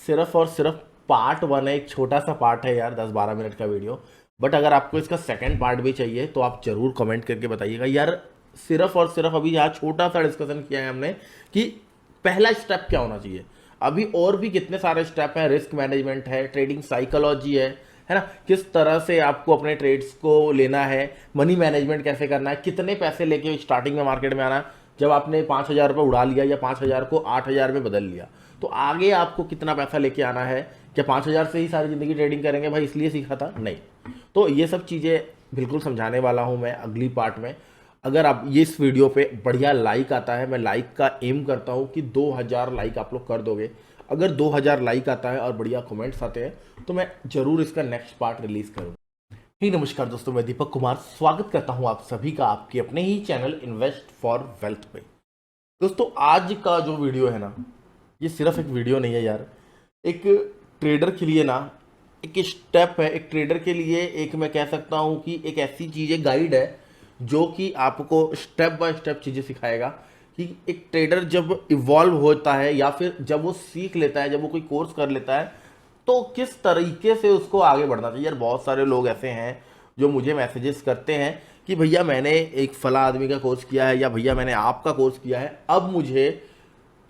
सिर्फ और सिर्फ पार्ट 1 है, एक छोटा सा पार्ट है यार, 10-12 मिनट का वीडियो। बट अगर आपको इसका सेकंड पार्ट भी चाहिए तो आप जरूर कमेंट करके बताइएगा यार। सिर्फ और सिर्फ अभी यहाँ छोटा सा डिस्कशन किया है हमने कि पहला स्टेप क्या होना चाहिए। अभी और भी कितने सारे स्टेप हैं, रिस्क मैनेजमेंट है, ट्रेडिंग साइकोलॉजी है ना, किस तरह से आपको अपने ट्रेड्स को लेना है, मनी मैनेजमेंट कैसे करना है, कितने पैसे लेके स्टार्टिंग में मार्केट में आना है। जब आपने 5,000 रुपये उड़ा लिया या 5,000 को 8,000 में बदल लिया तो आगे आपको कितना पैसा लेके आना है। क्या 5,000 से ही सारी ज़िंदगी ट्रेडिंग करेंगे भाई, इसलिए सीखा था? नहीं। तो ये सब चीज़ें बिल्कुल समझाने वाला हूँ मैं अगली पार्ट में। अगर आप ये इस वीडियो पे बढ़िया लाइक आता है, मैं लाइक का एम करता हूँ कि 2,000 लाइक आप लोग कर दोगे। अगर 2,000 लाइक आता है और बढ़िया कमेंट्स आते हैं तो मैं ज़रूर इसका नेक्स्ट पार्ट रिलीज़ करूँगा। ही नमस्कार दोस्तों, मैं दीपक कुमार स्वागत करता हूँ आप सभी का आपके अपने ही चैनल इन्वेस्ट फॉर वेल्थ पे। दोस्तों आज का जो वीडियो है ना, ये सिर्फ एक वीडियो नहीं है यार, एक ट्रेडर के लिए ना एक स्टेप है। एक ट्रेडर के लिए एक, मैं कह सकता हूँ कि एक ऐसी चीज़ है, गाइड है जो कि आपको स्टेप बाय स्टेप चीज़ें सिखाएगा कि एक ट्रेडर जब इवॉल्व होता है या फिर जब वो सीख लेता है, जब वो कोई कोर्स कर लेता है तो किस तरीके से उसको आगे बढ़ना चाहिए। यार बहुत सारे लोग ऐसे हैं जो मुझे मैसेजेस करते हैं कि भैया मैंने एक फला आदमी का कोर्स किया है या भैया मैंने आपका कोर्स किया है, अब मुझे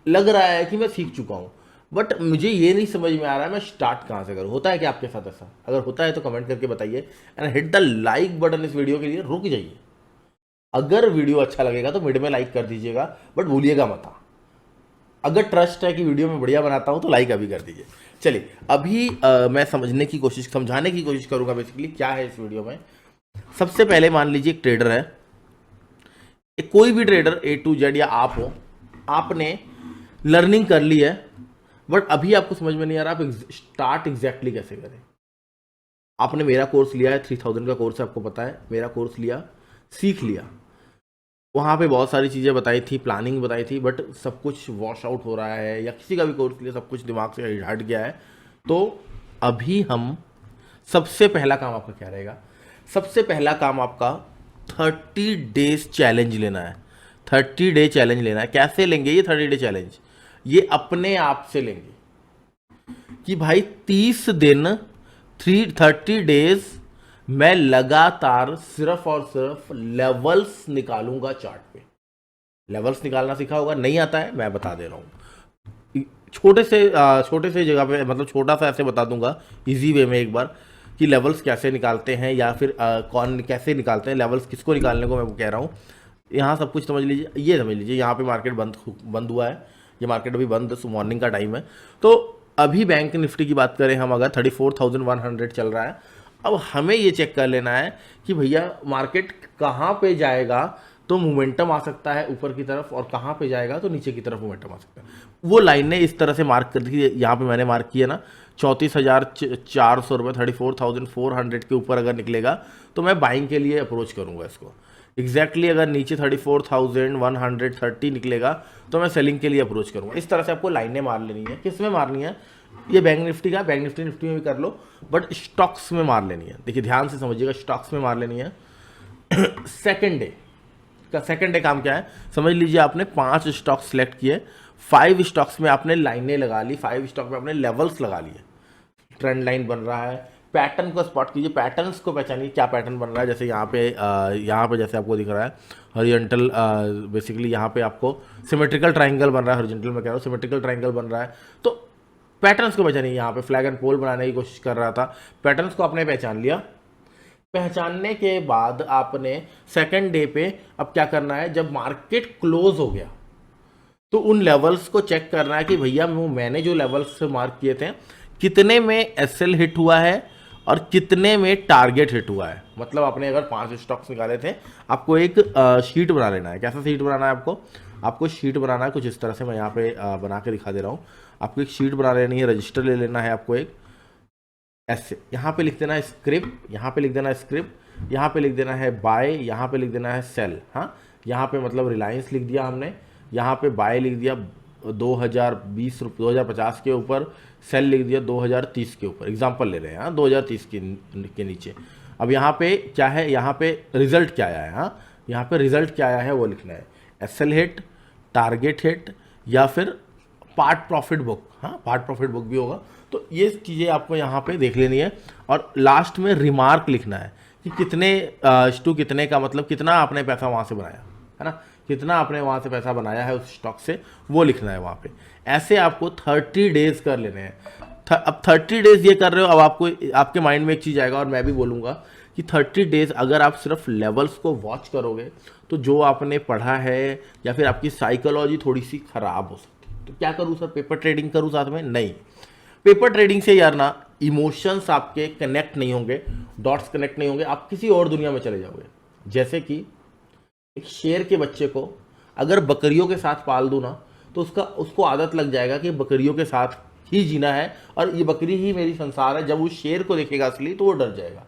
लग रहा है कि मैं सीख चुका हूँ, बट मुझे ये नहीं समझ में आ रहा है मैं स्टार्ट कहाँ से करूँ। होता है कि आपके साथ ऐसा? अगर होता है तो कमेंट करके बताइए and hit the like button इस वीडियो के लिए। रुक जाइए, अगर वीडियो अच्छा लगेगा तो मिड में लाइक कर दीजिएगा, बट भूलिएगा मत। अगर ट्रस्ट है कि वीडियो में बढ़िया बनाता हूँ तो लाइक अभी कर दीजिए। चलिए अभी मैं समझाने की कोशिश करूँगा बेसिकली क्या है इस वीडियो में। सबसे पहले मान लीजिए एक ट्रेडर है, कोई भी ट्रेडर A to Z या आप हो, आपने लर्निंग कर ली है बट अभी आपको समझ में नहीं आ रहा आप स्टार्ट एग्जैक्टली कैसे करें। आपने मेरा कोर्स लिया है, 3,000 का कोर्स है, आपको पता है। मेरा कोर्स लिया, सीख लिया, वहाँ पे बहुत सारी चीज़ें बताई थी, प्लानिंग बताई थी, बट सब कुछ वॉश आउट हो रहा है, या किसी का भी कोर्स लिया सब कुछ दिमाग से हट गया है। तो अभी हम, सबसे पहला काम आपका क्या रहेगा? सबसे पहला काम आपका 30 डेज चैलेंज लेना है। 30 डे चैलेंज लेना है। कैसे लेंगे ये 30 डे चैलेंज? ये अपने आप से लेंगे कि भाई 30 दिन 30 डेज मैं लगातार सिर्फ और सिर्फ लेवल्स निकालूंगा चार्ट पे। लेवल्स निकालना सीखा होगा, नहीं आता है मैं बता दे रहा हूँ। छोटे से जगह पे, मतलब छोटा सा ऐसे बता दूंगा इजी वे में एक बार कि लेवल्स कैसे निकालते हैं या फिर कौन कैसे निकालते हैं, लेवल्स किसको निकालने को मैं कह रहा हूँ। यहाँ सब कुछ समझ लीजिए, ये समझ लीजिए यहाँ पे मार्केट बंद हुआ है, ये मार्केट अभी बंद, मॉर्निंग का टाइम है। तो अभी बैंक निफ्टी की बात करें हम, अगर 34,100 चल रहा है। अब हमें ये चेक कर लेना है कि भैया मार्केट कहाँ पे जाएगा तो मोमेंटम आ सकता है ऊपर की तरफ, और कहाँ पे जाएगा तो नीचे की तरफ मोमेंटम आ सकता है। वो लाइनें इस तरह से मार्क कर दी, यहाँ पे मैंने मार्क किया ना, 34,400 रुपये, 34,400 के ऊपर अगर निकलेगा तो मैं बाइंग के लिए अप्रोच करूँगा इसको। एग्जैक्टली अगर नीचे 34,130 निकलेगा तो मैं सेलिंग के लिए अप्रोच करूँगा। इस तरह से आपको लाइनें मार लेनी है। किस में मारनी है? ये बैंक निफ्टी का, बैंक निफ्टी में भी कर लो, बट स्टॉक्स में मार लेनी है। देखिए ध्यान से समझिएगा, स्टॉक्स में मार लेनी है। सेकंड डे का, सेकंड डे काम क्या है समझ लीजिए। आपने 5 स्टॉक सेलेक्ट किए, 5 स्टॉक्स में आपने लाइनें लगा ली, 5 स्टॉक में आपने लेवल्स लगा लिए। ट्रेंड लाइन बन रहा है, पैटर्न को स्पॉट कीजिए, पैटर्न्स को पहचानिए क्या पैटर्न बन रहा है। जैसे यहाँ पे जैसे आपको दिख रहा है हॉरिजॉन्टल, बेसिकली यहाँ पे आपको सिमेट्रिकल ट्राइंगल बन रहा है, हॉरिजॉन्टल में कह रहा हूँ, सिमेट्रिकल ट्राइंगल बन रहा है। तो पैटर्न्स को पहचानिए। यहाँ पे फ्लैग एंड पोल बनाने की कोशिश कर रहा था, पैटर्न्स को आपने पहचान लिया। पहचानने के बाद आपने सेकंड डे पे अब क्या करना है, जब मार्केट क्लोज हो गया तो उन लेवल्स को चेक करना है कि भैया मैंने जो लेवल्स मार्क किए थे कितने में एसएल हिट हुआ है और कितने में टारगेट हिट हुआ है। मतलब आपने अगर 5 स्टॉक्स निकाले थे, आपको एक शीट बना लेना है। कैसा शीट बनाना है आपको शीट बनाना है कुछ इस तरह से, मैं यहाँ पे बना के दिखा दे रहा हूँ। आपको एक शीट बना लेनी है, रजिस्टर ले लेना है आपको एक, ऐसे यहाँ पे लिख देना है स्क्रिप्ट, यहाँ पे लिख देना है स्क्रिप्ट, यहाँ पे लिख देना है बाय, यहाँ पे लिख देना है सेल। हाँ, यहाँ पे मतलब रिलायंस लिख दिया हमने, यहाँ पे बाय लिख दिया 2020 रुपये 2050 के ऊपर, सेल लिख दिया 2030 के ऊपर। एग्जाम्पल ले रहे हैं, हाँ 2030 के नीचे। अब यहाँ पे क्या है, यहाँ पे रिजल्ट क्या आया है, हाँ यहाँ पे रिजल्ट क्या आया है वो लिखना है, एसएल हिट, टारगेट हिट या फिर पार्ट प्रॉफिट बुक, हाँ पार्ट प्रॉफिट बुक भी होगा। तो ये चीज़ें आपको यहाँ पे देख लेनी है। और लास्ट में रिमार्क लिखना है कि कितने टू कितने का मतलब कितना आपने पैसा वहाँ से बनाया है ना, कितना आपने वहाँ से पैसा बनाया है उस स्टॉक से, वो लिखना है वहाँ पे। ऐसे आपको 30 डेज कर लेने हैं। अब 30 डेज ये कर रहे हो, अब आपको आपके माइंड में एक चीज़ आएगा और मैं भी बोलूँगा कि 30 डेज अगर आप सिर्फ लेवल्स को वॉच करोगे तो जो आपने पढ़ा है या फिर आपकी साइकोलॉजी थोड़ी सी खराब हो सकती है। तो क्या करूँ सर, पेपर ट्रेडिंग करूँ साथ में? नहीं, पेपर ट्रेडिंग से यार ना इमोशंस आपके कनेक्ट नहीं होंगे, डॉट्स कनेक्ट नहीं होंगे, आप किसी और दुनिया में चले जाओगे। जैसे कि एक शेर के बच्चे को अगर बकरियों के साथ पाल दूँ ना तो उसको आदत लग जाएगा कि बकरियों के साथ ही जीना है और ये बकरी ही मेरी संसार है। जब उस शेर को देखेगा असली तो वो डर जाएगा।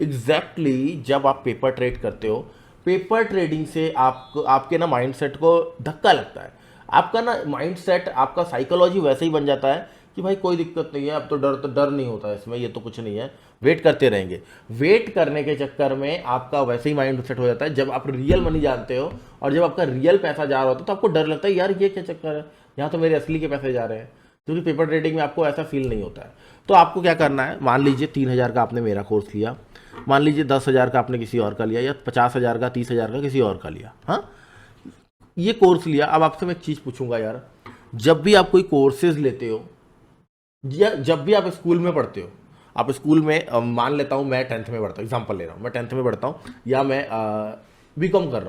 एग्जैक्टली जब आप पेपर ट्रेड करते हो, पेपर ट्रेडिंग से आपके ना माइंडसेट को धक्का लगता है। आपका ना माइंडसेट, आपका साइकोलॉजी वैसे ही बन जाता है कि भाई कोई दिक्कत नहीं है, अब तो डर नहीं होता है इसमें, ये तो कुछ नहीं है, वेट करते रहेंगे। वेट करने के चक्कर में आपका वैसे ही माइंड सेट हो जाता है। जब आप रियल मनी जानते हो और जब आपका रियल पैसा जा रहा होता है तो आपको डर लगता है, यार ये क्या चक्कर है, यहाँ तो मेरे असली के पैसे जा रहे हैं। क्योंकि पेपर ट्रेडिंग में आपको ऐसा फील नहीं होता है। तो आपको क्या करना है, मान लीजिए 3,000 का आपने मेरा कोर्स लिया, मान लीजिए 10,000 का आपने किसी और का लिया, या 50,000 का 30,000 का किसी और का लिया, हाँ ये कोर्स लिया। अब आपसे मैं एक चीज़ पूछूंगा यार, जब भी आप कोई कोर्सेज लेते हो या जब भी आप स्कूल में पढ़ते हो, आप स्कूल में मान लेता हूँ मैं 10th में पढ़ता हूँ, एग्जाम्पल ले रहा हूँ, मैं 10th में पढ़ता हूँ या मैं बीकॉम कर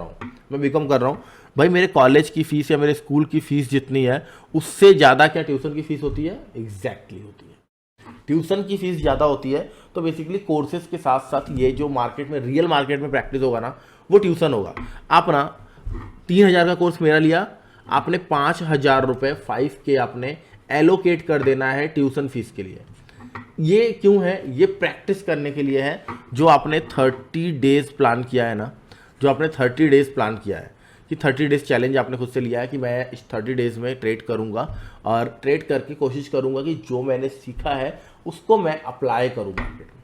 रहा हूँ, भाई मेरे कॉलेज की फीस या मेरे स्कूल की फीस जितनी है उससे ज़्यादा क्या ट्यूशन की फीस होती है? एग्जैक्टली होती है, ट्यूशन की फीस ज़्यादा होती है। तो बेसिकली कोर्सेज के साथ साथ ये जो मार्केट में रियल मार्केट में प्रैक्टिस होगा ना वो ट्यूशन होगा। आप ना 3,000 का कोर्स मेरा लिया, आपने 5,000 रुपये 5K आपने एलोकेट कर देना है ट्यूशन फीस के लिए। ये क्यों है? ये प्रैक्टिस करने के लिए है जो आपने 30 डेज प्लान किया है ना, जो आपने 30 डेज प्लान किया है कि 30 डेज चैलेंज आपने खुद से लिया है कि मैं इस 30 डेज में ट्रेड करूंगा और ट्रेड करके कोशिश करूंगा कि जो मैंने सीखा है उसको मैं अप्लाई करूँ मार्केट में।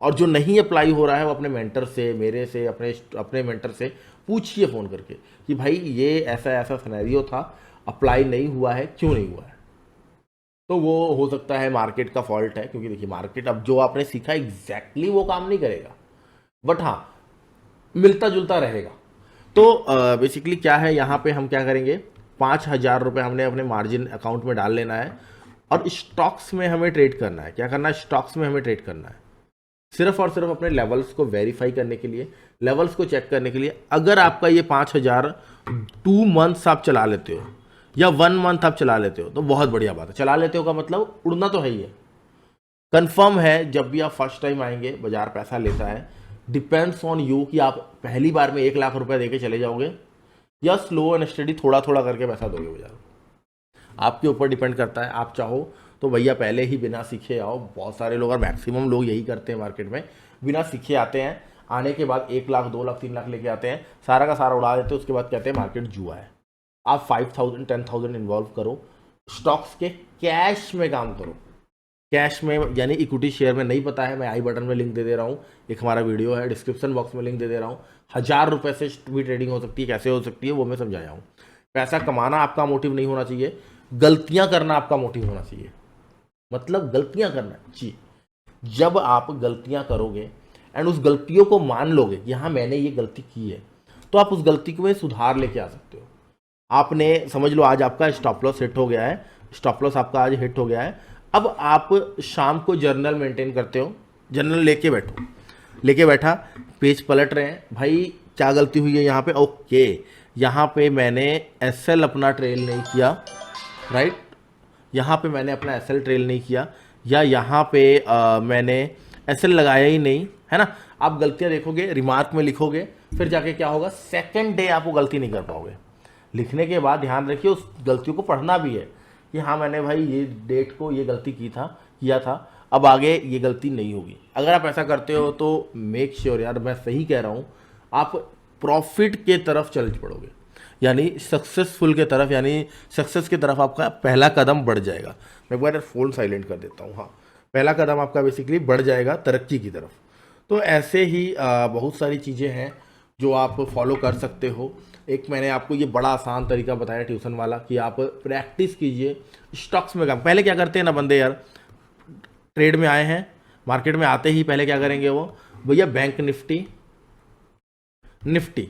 और जो नहीं अप्लाई हो रहा है वो अपने मेंटर से, मेरे से, अपने मेंटर से पूछिए फ़ोन करके कि भाई ये ऐसा ऐसा सिनेरियो था, अप्लाई नहीं हुआ है, क्यों नहीं हुआ है? तो वो हो सकता है मार्केट का फॉल्ट है, क्योंकि देखिए मार्केट अब जो आपने सीखा एग्जैक्टली वो काम नहीं करेगा, बट हाँ मिलता जुलता रहेगा। तो बेसिकली क्या है, यहाँ पे हम क्या करेंगे, 5,000 रुपये हमने अपने मार्जिन अकाउंट में डाल लेना है और स्टॉक्स में हमें ट्रेड करना है। क्या करना है? स्टॉक्स में हमें ट्रेड करना है, सिर्फ और सिर्फ अपने लेवल्स को वेरीफाई करने के लिए, लेवल्स को चेक करने के लिए। अगर आपका ये 5,000 2 मंथ्स आप चला लेते हो या 1 मंथ आप चला लेते हो तो बहुत बढ़िया बात है। चला लेते हो का मतलब उड़ना तो है ही है, कंफर्म है। जब भी आप फर्स्ट टाइम आएंगे बाजार पैसा लेता है, डिपेंड्स ऑन यू कि आप पहली बार में 1 लाख रुपए देके चले जाओगे या स्लो एंड स्टडी थोड़ा थोड़ा करके पैसा दोगे बाजार। आपके ऊपर डिपेंड करता है। आप चाहो तो भैया पहले ही बिना सीखे आओ, बहुत सारे लोग और मैक्सिमम लोग यही करते हैं मार्केट में, बिना सीखे आते हैं, आने के बाद 1 लाख 2 लाख 3 लाख लेके आते हैं, सारा का सारा उड़ा देते हैं, उसके बाद कहते हैं मार्केट जुआ है। आप 5,000 10,000 इन्वॉल्व करो, स्टॉक्स के कैश में काम करो, कैश में यानी इक्विटी शेयर में। नहीं पता है, मैं आई बटन में लिंक दे दे रहा हूँ, एक हमारा वीडियो है, डिस्क्रिप्शन बॉक्स में लिंक दे दे रहा हूँ। 1,000 रुपये से भी ट्रेडिंग हो सकती है, कैसे हो सकती है वो मैं समझाया हूँ। पैसा कमाना आपका मोटिव नहीं होना चाहिए, गलतियां करना आपका मोटिव होना चाहिए। मतलब गलतियां करना जी, जब आप गलतियां करोगे एंड उस गलतियों को मान लोगे कि हाँ मैंने ये गलती की है, तो आप उस गलती को में सुधार लेके आ सकते हो। आपने समझ लो आज आपका स्टॉप लॉस हिट हो गया है, स्टॉप लॉस आपका आज हिट हो गया है। अब आप शाम को जर्नल मेंटेन करते हो, जर्नल लेके बैठो, लेके बैठा, पेज पलट रहे हैं, भाई क्या गलती हुई है यहाँ पे? ओके, यहाँ पे मैंने एसएल अपना ट्रेल नहीं किया, राइट, यहाँ पे मैंने अपना एसएल ट्रेल नहीं किया, या यहाँ पे मैंने एसएल लगाया ही नहीं, है ना। आप गलतियाँ देखोगे, रिमार्क में लिखोगे, फिर जाके क्या होगा, सेकंड डे आप वो गलती नहीं कर पाओगे। लिखने के बाद ध्यान रखिए उस गलतियों को पढ़ना भी है कि हाँ मैंने भाई ये डेट को ये गलती किया था, अब आगे ये गलती नहीं होगी। अगर आप ऐसा करते हो तो मेक श्योर यार, मैं सही कह रहा हूँ, आप प्रॉफिट के तरफ चल पड़ोगे, यानी सक्सेसफुल के तरफ, यानी सक्सेस की तरफ आपका पहला कदम बढ़ जाएगा। मैं एक बार फ़ोन साइलेंट कर देता हूँ। हाँ, पहला कदम आपका बेसिकली बढ़ जाएगा तरक्की की तरफ। तो ऐसे ही बहुत सारी चीज़ें हैं जो आप फॉलो कर सकते हो। एक मैंने आपको ये बड़ा आसान तरीका बताया ट्यूशन वाला कि आप प्रैक्टिस कीजिए स्टॉक्स में काम। पहले क्या करते हैं ना बंदे यार, ट्रेड में आए हैं, मार्केट में आते ही पहले क्या करेंगे वो, भैया bank Nifty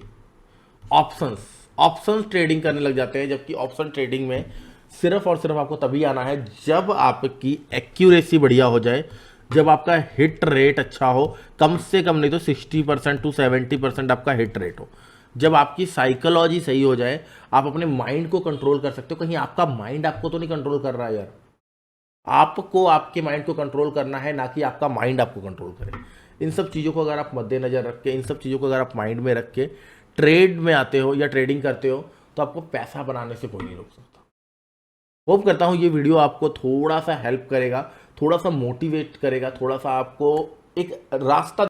options options trading करने लग जाते हैं। जबकि ऑप्शन ट्रेडिंग में सिर्फ और सिर्फ आपको तभी आना है जब आपकी एक्यूरेसी बढ़िया हो जाए, जब आपका हिट रेट अच्छा हो, कम से कम नहीं तो 60% टू 70% आपका हिट रेट हो, जब आपकी साइकोलॉजी सही हो जाए, आप अपने माइंड को कंट्रोल कर सकते हो। कहीं आपका माइंड आपको तो नहीं कंट्रोल कर रहा है यार, आपको आपके माइंड को कंट्रोल करना है, ना कि आपका माइंड आपको कंट्रोल करे। इन सब चीज़ों को अगर आप मद्देनजर रख के, इन सब चीज़ों को अगर आप माइंड में रख के ट्रेड में आते हो या ट्रेडिंग करते हो, तो आपको पैसा बनाने से कोई नहीं रोक सकता। होप करता हूँ ये वीडियो आपको थोड़ा सा हेल्प करेगा, थोड़ा सा मोटिवेट करेगा, थोड़ा सा आपको एक रास्ता,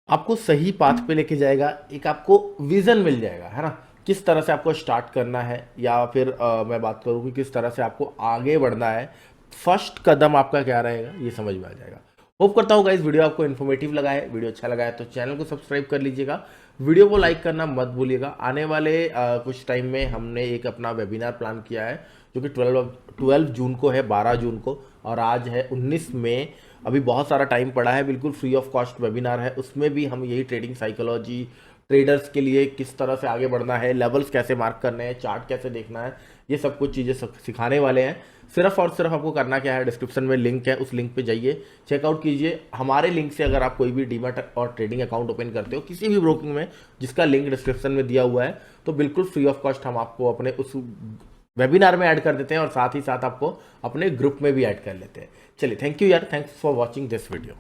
आपको सही पाथ पे लेके जाएगा, एक आपको विजन मिल जाएगा, है ना, किस तरह से आपको स्टार्ट करना है, या फिर मैं बात करूँ कि किस तरह से आपको आगे बढ़ना है, फर्स्ट कदम आपका क्या रहेगा, ये समझ में आ जाएगा। होप करता हूँ गाइस वीडियो आपको इन्फॉर्मेटिव लगा है। वीडियो अच्छा लगा है तो चैनल को सब्सक्राइब कर लीजिएगा, वीडियो को लाइक करना मत भूलिएगा। आने वाले कुछ टाइम में हमने एक अपना वेबिनार प्लान किया है जो कि 12 जून को है, 12 जून को, और आज है 19 मई। अभी बहुत सारा टाइम पड़ा है, बिल्कुल फ्री ऑफ कॉस्ट वेबिनार है। उसमें भी हम यही ट्रेडिंग साइकोलॉजी, ट्रेडर्स के लिए किस तरह से आगे बढ़ना है, लेवल्स कैसे मार्क करने हैं, चार्ट कैसे देखना है, ये सब कुछ चीज़ें सिखाने वाले हैं। सिर्फ और सिर्फ आपको करना क्या है, डिस्क्रिप्शन में लिंक है, उस लिंक पे जाइए, चेकआउट कीजिए। हमारे लिंक से अगर आप कोई भी डीमैट और ट्रेडिंग अकाउंट ओपन करते हो किसी भी ब्रोकिंग में, जिसका लिंक डिस्क्रिप्शन में दिया हुआ है, तो बिल्कुल फ्री ऑफ कॉस्ट हम आपको अपने उस वेबिनार में ऐड कर देते हैं और साथ ही साथ आपको अपने ग्रुप में भी ऐड कर लेते हैं। चलिए, थैंक यू यार, thanks for watching this video.